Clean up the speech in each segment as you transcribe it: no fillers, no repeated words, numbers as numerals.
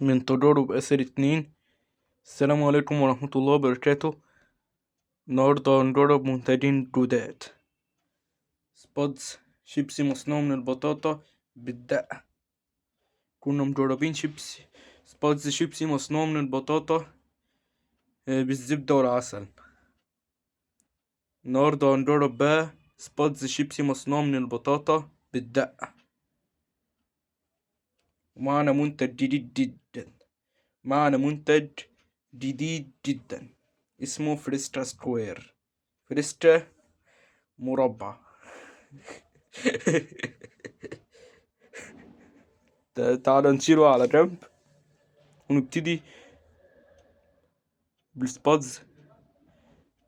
من تجارب آسر 2. السلام عليكم ورحمة الله وبركاته. النهاردة هنجرب منتجين جداد: سبادز شيبسي مصنوع من البطاطا بالدقة. كنا مجربين سبادز شيبسي مصنوع من البطاطا بالزبدة والعسل. النهاردة هنجرب بقى سبادز شيبسي مصنوع من البطاطا بالدقة. ومعنا منتج جديد جدا اسمه فريستا سكوير، فريستا مربع. تعال نشيله على جنب ونبتدي بالسبادز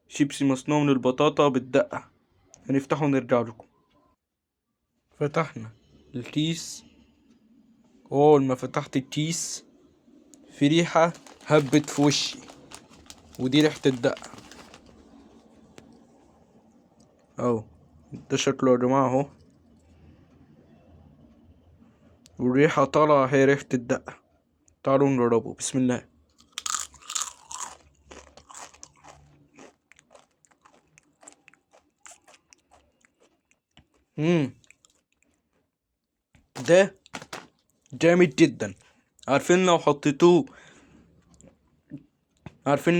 شيبسي مصنوع من البطاطا بالدقة. هنفتحه ونرجع لكم. فتحنا الكيس. اول ما فتحت الكيس في ريحة هبت في وشي، ودي ريحة الدقة اهو. ده شكله يا جماعة اهو، والريحة طالعة هي ريحة الدقة. تعالوا نجربه. بسم الله. ده جامد جدا. عارفين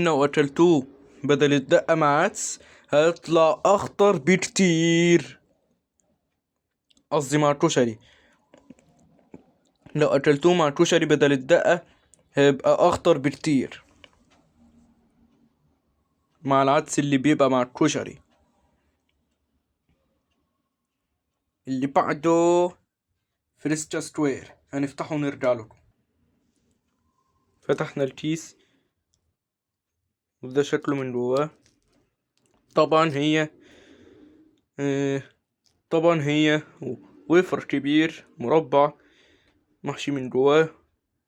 لو اكلتوه بدل الدقة مع عدس هيطلع اخطر بكتير. قصدي مع الكشري، لو اكلتوه مع الكشري بدل الدقة هيبقى اخطر بكتير مع العدس اللي بيبقى مع الكشري. اللي بعده فريستا سكوير. هنفتحه ونرجع لكم. فتحنا الكيس وده شكله من جواه. طبعا هي ويفر كبير مربع محشي من جواه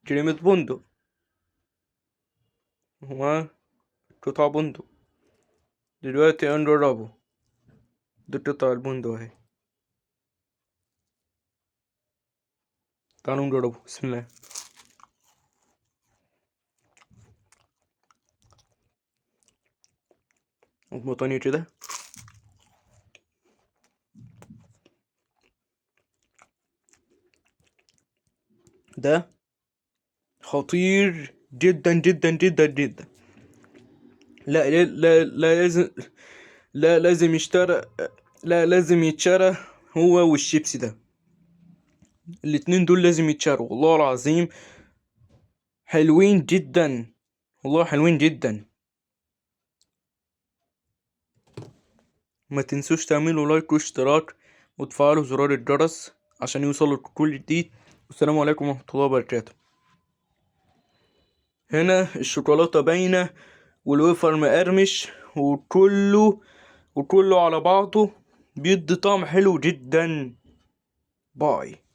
كريمة بندق وقطع بندق. دلوقتي هنجربه. دي قطع البندق اهي. تعالوا نجربه. بسم الله. بطانية كده. ده خطير جدا جدا جدا جدا. لا لا لا, لا لازم لا لازم يشترى لا لازم يتشرى هو والشيبسي ده. الاتنين دول لازم يتشروا والله العظيم. حلوين جدا والله، حلوين جدا. ما تنسوش تعملوا لايك واشتراك وتفعلوا زرار الجرس عشان يوصلوا كل جديد. والسلام عليكم ورحمة الله وبركاته. هنا الشوكولاتة باينة والويفر مقرمش وكله على بعضه بيدي طعم حلو جدا. باي.